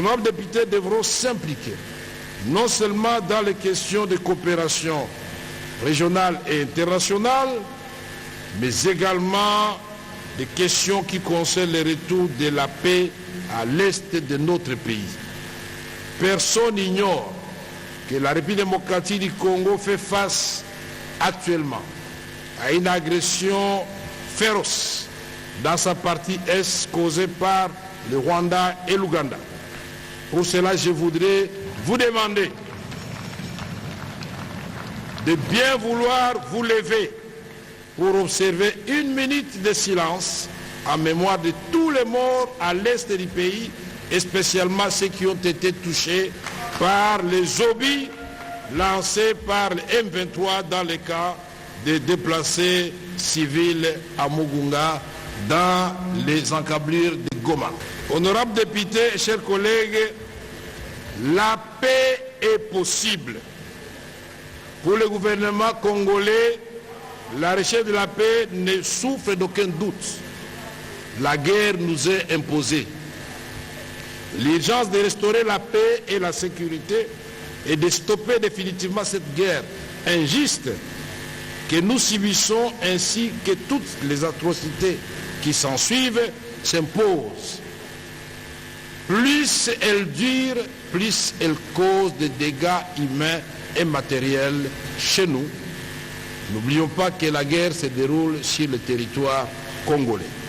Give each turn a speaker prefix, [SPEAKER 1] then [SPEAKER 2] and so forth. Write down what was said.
[SPEAKER 1] honorables députés devront s'impliquer non seulement dans les questions de coopération régionale et internationale, mais également des questions qui concernent le retour de la paix à l'est de notre pays. Personne n'ignore que la République démocratique du Congo fait face actuellement à une agression féroce dans sa partie est causée par le Rwanda et l'Ouganda. Pour cela, je voudrais vous demander de bien vouloir vous lever pour observer 1 minute de silence en mémoire de tous les morts à l'est du pays, et spécialement ceux qui ont été touchés par les obus lancés par le M23 dans le cas des déplacés civils à Mugunga dans les encablures de Goma. Honorables députés, chers collègues, la paix est possible. Pour le gouvernement congolais, la recherche de la paix ne souffre d'aucun doute. La guerre nous est imposée. L'urgence de restaurer la paix et la sécurité et de stopper définitivement cette guerre injuste que nous subissons, ainsi que toutes les atrocités qui s'ensuivent, s'impose. Plus elle dure, plus elle cause des dégâts humains et matériels chez nous. N'oublions pas que la guerre se déroule sur le territoire congolais.